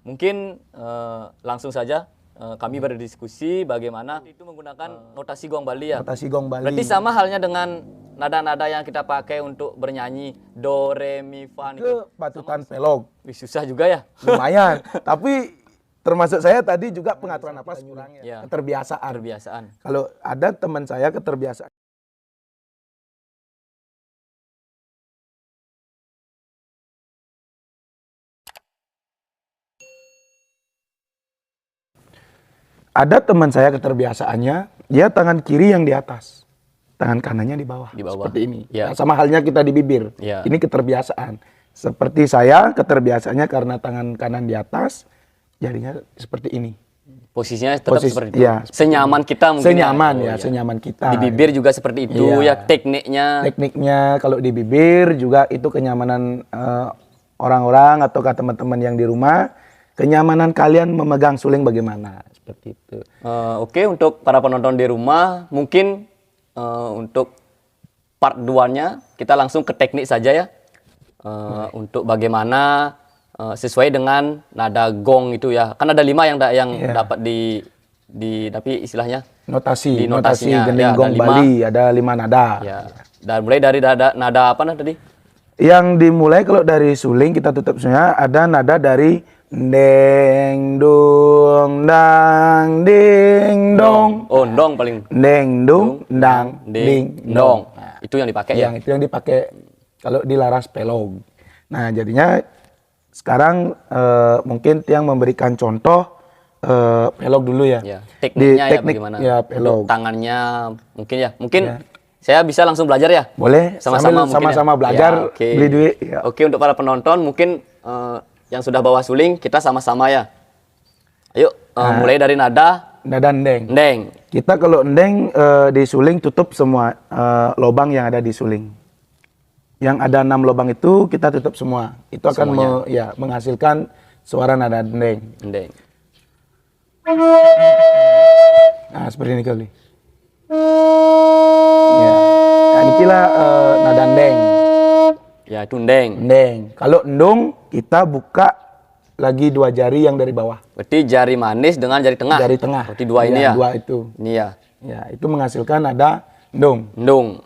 Mungkin langsung saja kami berdiskusi bagaimana itu menggunakan notasi gong Bali ya. Notasi gong Bali. Berarti sama halnya dengan nada-nada yang kita pakai untuk bernyanyi do, re, mi, fa. Ke batutan pelog. Wih, susah juga ya. Lumayan. Tapi termasuk saya tadi juga pengaturan napas kurang ya. Keterbiasaan. Keterbiasaan. Kalau ada teman saya keterbiasaan. Ada teman saya keterbiasaannya, dia tangan kiri yang di atas, tangan kanannya di bawah. Seperti ini. Ya. Sama halnya kita di bibir. Ya. Ini keterbiasaan. Seperti saya keterbiasaannya karena tangan kanan di atas, jadinya seperti ini. Posisinya tetap seperti itu. Ya, senyaman kita mungkin. Senyaman ya, senyaman kita. Di bibir juga seperti itu ya, tekniknya. Tekniknya kalau di bibir juga itu kenyamanan orang-orang atau teman-teman yang di rumah. Kenyamanan kalian memegang suling bagaimana? Seperti itu. Oke, untuk para penonton di rumah, mungkin untuk part 2-nya kita langsung ke teknik saja ya. Untuk bagaimana sesuai dengan nada gong itu ya. Kan ada 5 yang dapat tapi istilahnya notasi di notasinya gending gong Bali ada 5 nada. Ya. Dan mulai dari nada apa tadi? Yang dimulai kalau dari suling kita tutup semuanya ada nada dari deng dung dang ding dong. Oh, dong paling. Deng dung dang ding dong. Nah, itu yang dipakai ya. Itu yang dipakai kalau di laras pelog. Nah, jadinya sekarang mungkin Tiang memberikan contoh pelog dulu ya. Ya. Tekniknya teknik, bagaimana? Ya, pelog. Untuk tangannya mungkin ya. Mungkin saya bisa langsung belajar ya. Boleh. Sama-sama belajar. Ya, beli duit. Ya. Oke, untuk para penonton mungkin yang sudah bawa suling kita sama-sama ya. Ayo mulai dari nada ndeng. Ndeng. Kita kalau ndeng di suling tutup semua lubang yang ada di suling. Yang ada 6 lubang itu kita tutup semua. Itu akan menghasilkan suara nada ndeng. Ndeng. Nah, seperti ini kali. Ya. Nah, inilah nada ndeng. Ya, itu ndeng. Ndeng. Kalau ndung kita buka lagi 2 jari yang dari bawah. Berarti jari manis dengan jari tengah. Jari tengah. Berarti 2 ini ya. 2 itu. Ini ya. Ya, itu menghasilkan nada ndung. Ndung.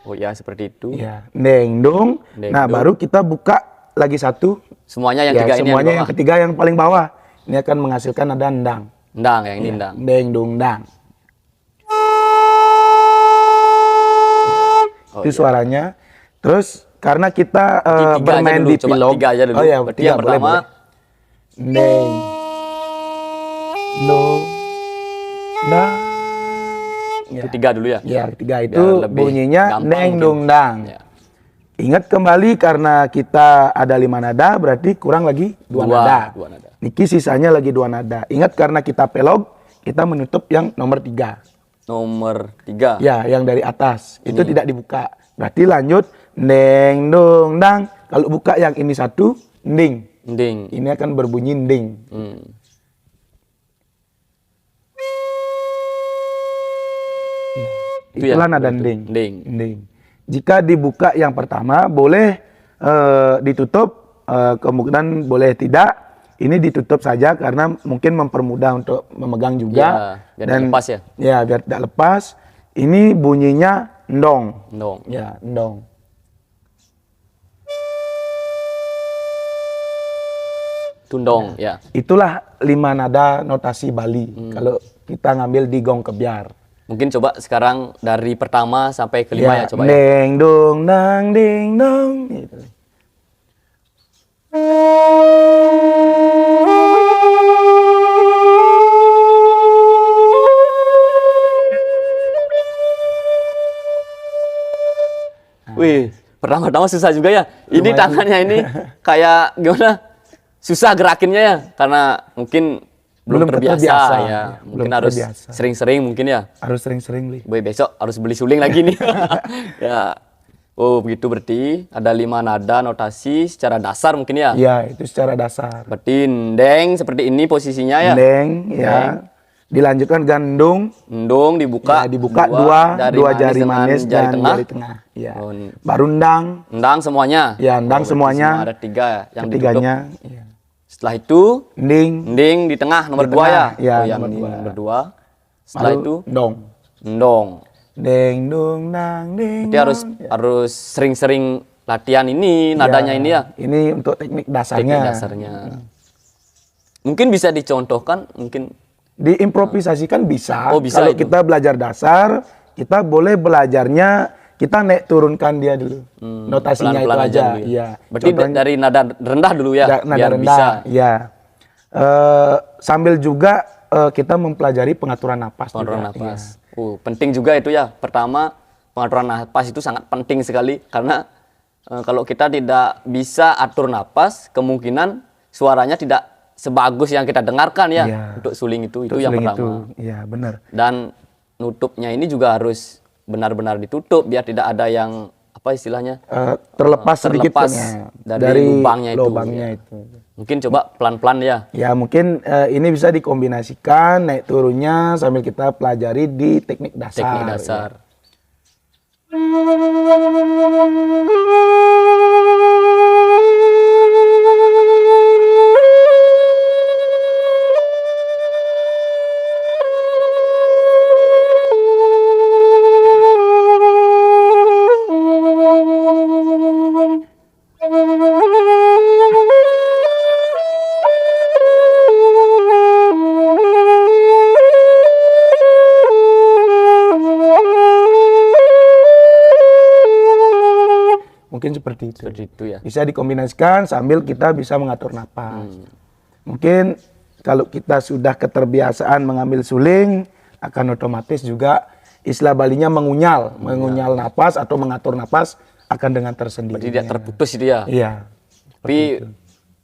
Oh ya, seperti itu. Ya, ndeng ndung. Nah, baru kita buka lagi 1. Semuanya yang 3 ini. Semuanya yang ketiga yang paling bawah. Ini akan menghasilkan nada ndang. Ndang, yang ini ndang. Ndeng dung dang. Itu suaranya. Terus karena kita bermain di pilog. 3 aja dulu. Oh ya, berarti yang pertama ndeng dung dang. Itu 3 dulu ya. Ya, 3 itu bunyinya ndeng dung dang. Ya. Ingat kembali karena kita ada 5 nada berarti kurang lagi 2 nada. 2 nada. Niki sisanya lagi 2 nada. Ingat karena kita pelog, kita menutup yang nomor 3. Nomor 3. Ya, yang dari atas. Itu tidak dibuka. Berarti lanjut ndeng dung dang. Kalau buka yang ini 1, nding. Nding. Ini akan berbunyi nding. Itulah nada nding. Nding. Jika dibuka yang pertama boleh ditutup, kemungkinan boleh tidak. Ini ditutup saja karena mungkin mempermudah untuk memegang juga. Ya, biar tidak lepas ya. Ya, biar tidak lepas. Ini bunyinya ndong. Ndong. Ya, ndong. Tundong, ya. Itulah 5 nada notasi Bali. Kalau kita ngambil di gong kebiar. Mungkin coba sekarang dari pertama sampai kelima ya coba ya. Deng dung dang ding dong. Gitu. Wih, pertama-tama susah juga ya. Ini tangannya ini kayak gimana? Susah gerakinnya ya, karena mungkin belum terbiasa ya. Mungkin harus sering-sering mungkin ya. Harus sering-sering, Li. Besok harus beli suling lagi nih. Ya. Oh, begitu berarti ada 5 nada notasi secara dasar mungkin ya. Iya, itu secara dasar. Berarti ndeng seperti ini posisinya ya. Ndeng, ya. Dilanjutkan gandung, Ndung dibuka, ya, dibuka dua jari dengan manis jari dan tengah. jari tengah. Ya. Oh, Baru ndang, ndang semuanya. ya ndang berarti semuanya. semua ada 3 yang ditutup. Ketiganya, ya. Setelah itu Nding, nding di tengah nomor Di 2 ya. tengah, ya, Oh ya, nomor nding dua. nomor 2. Setelah baru itu dong. ndong. Ding dong dang ding. Jadi harus sering-sering latihan ini nadanya ini ya. Ini untuk teknik dasarnya. Teknik dasarnya. Mungkin bisa dicontohkan, mungkin Diimprovisasikan bisa. Oh, bisa Kalau itu. kita belajar dasar, kita boleh belajarnya kita naik turunkan dia dulu. Notasinya pelan-pelan itu aja. dulu ya. Iya. Berarti Contohnya, dari nada rendah dulu ya, nada biar rendah. bisa. Iya. Sambil juga kita mempelajari pengaturan napas. Pengaturan juga. napas. Penting juga itu ya. Pertama, pengaturan napas itu sangat penting sekali karena kalau kita tidak bisa atur napas, kemungkinan suaranya tidak sebagus yang kita dengarkan ya. Iya. Untuk suling itu Untuk yang suling pertama. Iya, benar. Dan nutupnya ini juga harus benar-benar ditutup biar tidak ada yang apa istilahnya Terlepas sedikit terlepas kan, ya. dari lubangnya itu. lubangnya Ya. itu. Mungkin coba pelan-pelan ya. Ya mungkin ini bisa dikombinasikan naik turunnya sambil kita pelajari di teknik dasar. Teknik dasar. Mungkin seperti itu. Seperti itu ya. Bisa dikombinasikan sambil kita bisa mengatur napas. Mungkin kalau kita sudah keterbiasaan mengambil suling, akan otomatis juga istilah Balinya mengunyal napas atau mengatur napas akan dengan tersendirinya. Berarti tidak terputus itu ya. Iya. Tapi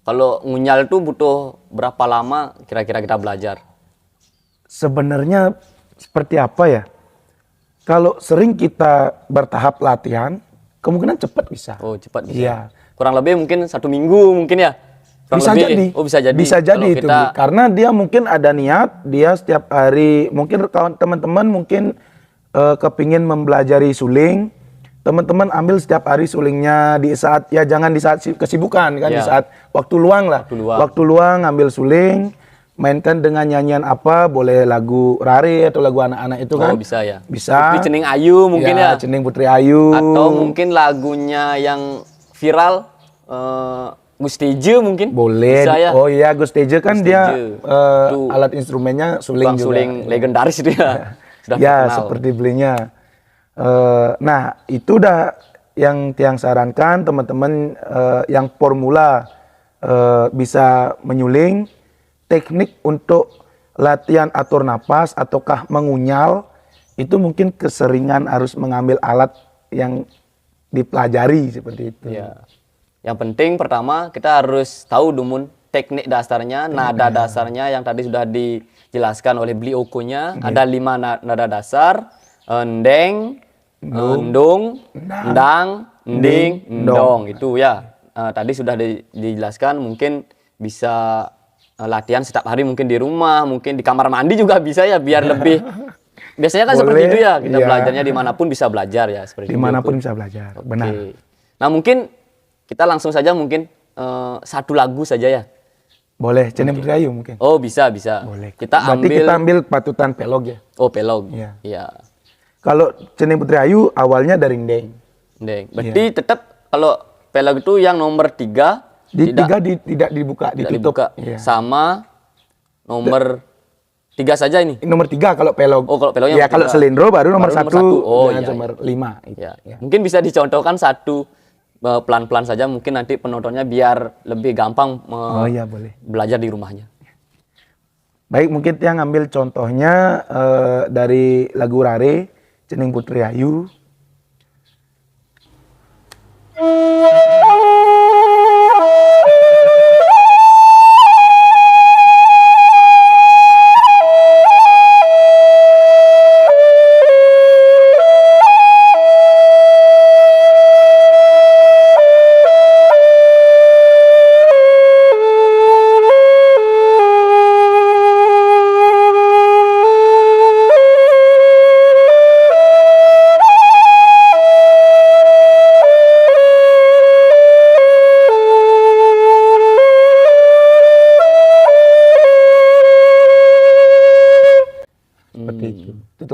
kalau ngunyal itu butuh berapa lama kira-kira kita belajar? Sebenarnya seperti apa ya? Kalau sering kita bertahap latihan, kemungkinan cepat bisa. Oh, cepat bisa. Iya. Kurang lebih mungkin 1 minggu mungkin ya. Kurang Bisa lebih. jadi. Oh, bisa jadi. Bisa jadi Kalau itu. kita Karena dia mungkin ada niat, dia setiap hari, mungkin kawan teman-teman mungkin kepingin mempelajari suling, teman-teman ambil setiap hari sulingnya di saat, ya jangan di saat kesibukan kan, Ya. di saat waktu luang lah. Waktu luang. Waktu luang ambil suling, mainkan dengan nyanyian apa, boleh lagu Rari atau lagu anak-anak itu kan. Oh, bisa ya. Bisa. Putri Cening Ayu mungkin ya. Cening Putri Ayu. Atau mungkin lagunya yang viral Gusti Je mungkin. Boleh. Bisa ya. Oh iya, Gus Teje kan Gus dia Teje. Itu alat instrumennya suling Bang juga. suling legendaris itu ya. Sudah Ya, terkenal. seperti belinya. Nah, itu udah yang Tiang sarankan teman-teman yang formula bisa menyuling, teknik untuk latihan atur napas ataukah mengunyal, itu mungkin keseringan harus mengambil alat yang dipelajari seperti itu. Ya. Yang penting pertama kita harus tahu dumun teknik dasarnya, nada dasarnya yang tadi sudah dijelaskan oleh Bli Okonya. Ada 5 nada dasar, endeng, endung, endang, ending, endong. Itu ya. Tadi sudah dijelaskan, mungkin bisa latihan setiap hari mungkin di rumah, mungkin di kamar mandi juga bisa ya biar lebih. Biasanya kan seperti Boleh, itu ya, kita iya. belajarnya dimanapun bisa belajar ya. Seperti itu. Dimanapun bisa belajar, Oke. benar. Nah mungkin kita langsung saja mungkin satu lagu saja ya. Boleh, Cening Putri Ayu mungkin. Oh bisa. Boleh. Kita Berarti kita ambil patutan pelog ya. Oh pelog. Iya. Iya. Kalau Cening Putri Ayu awalnya dari ndeng. Ndeng. Berarti tetap kalau pelog itu yang nomor 3 Tidak dibuka, tidak ditutup. dibuka. Iya. Sama nomor 3 saja ini. Nomor 3 kalau pelog. Oh, kalau pelog yang ya, nomor kalau tiga. selindro baru nomor Baru nomor 1 satu. Oh, dengan iya, nomor 5. Ya. Mungkin bisa dicontohkan satu pelan-pelan saja, mungkin nanti penontonnya biar lebih gampang Oh iya, boleh. belajar di rumahnya. Baik, mungkin yang ambil contohnya dari lagu Rare, Cening Putri Ayu.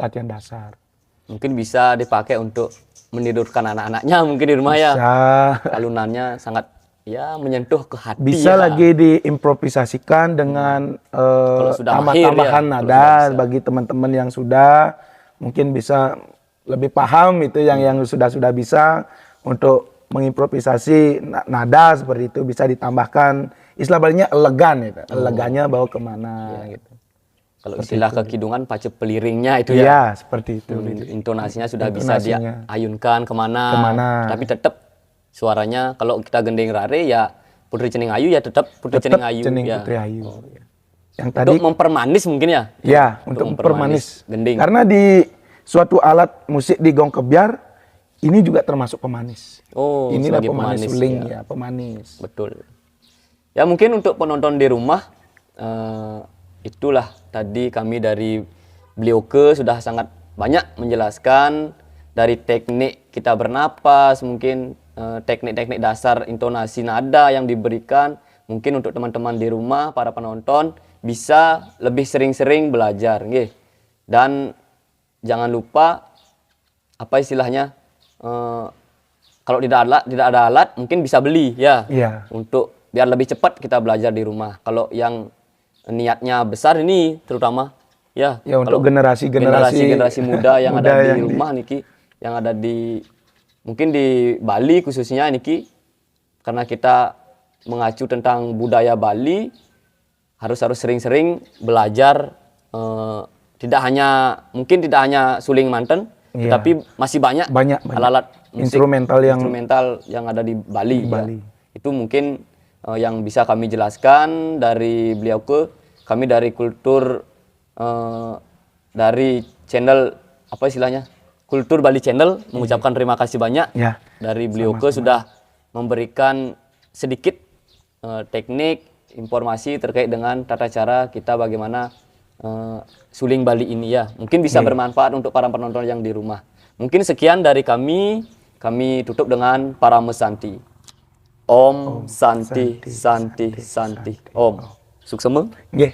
latihan dasar. Mungkin bisa dipakai untuk menidurkan anak-anaknya mungkin di rumah ya. Bisa. Alunannya sangat ya menyentuh ke hati Bisa ya. lagi diimprovisasikan dengan sudah mahir tambah-tambahan ya, kalau nada sudah bisa. bagi teman-teman yang sudah mungkin bisa lebih paham itu yang sudah bisa untuk mengimprovisasi nada seperti itu bisa ditambahkan istilah baliknya elegan itu. Elegannya bawa kemana gitu. Kalau istilah kekidungan pace peliringnya itu Iya, ya. seperti itu. Intonasinya sudah bisa Intonasinya. diayunkan kemana. Kemana. Tapi tetap suaranya kalau kita gending rare ya Putri Cening Ayu ya tetap Putri Tetap Cening Ayu Cening ya. Putri Ayu. Yang Untuk tadi mempermanis mungkin ya. ya untuk mempermanis. gending. Karena di suatu alat musik di gong kebyar ini juga termasuk pemanis. Oh, Inilah sebagai pemanis pemanis, suling ya. ya, pemanis. Betul. Ya mungkin untuk penonton di rumah itulah tadi kami dari Blioke sudah sangat banyak menjelaskan dari teknik kita bernapas, mungkin teknik-teknik dasar intonasi nada yang diberikan. Mungkin untuk teman-teman di rumah, para penonton bisa lebih sering-sering belajar, nggih. Dan jangan lupa apa istilahnya kalau tidak ada alat mungkin bisa beli ya. Iya. Untuk biar lebih cepat kita belajar di rumah. Kalau yang niatnya besar ini terutama ya, untuk kalau generasi muda yang muda ada di yang rumah niki, yang ada di mungkin di Bali khususnya niki, karena kita mengacu tentang budaya Bali harus sering-sering belajar tidak hanya suling manten, Iya. tetapi masih banyak alat-alat musik instrumental yang ada di Bali. Ya. Itu mungkin yang bisa kami jelaskan dari beliau kami dari kultur dari channel apa istilahnya Kultur Bali Channel mengucapkan terima kasih banyak Ya, dari beliau sudah memberikan sedikit teknik informasi terkait dengan tata cara kita bagaimana suling Bali ini ya. Mungkin bisa bermanfaat untuk para penonton yang di rumah. Mungkin sekian dari kami tutup dengan para mesanti. Om Santi Santi Santi Om. Suksema. Nggih.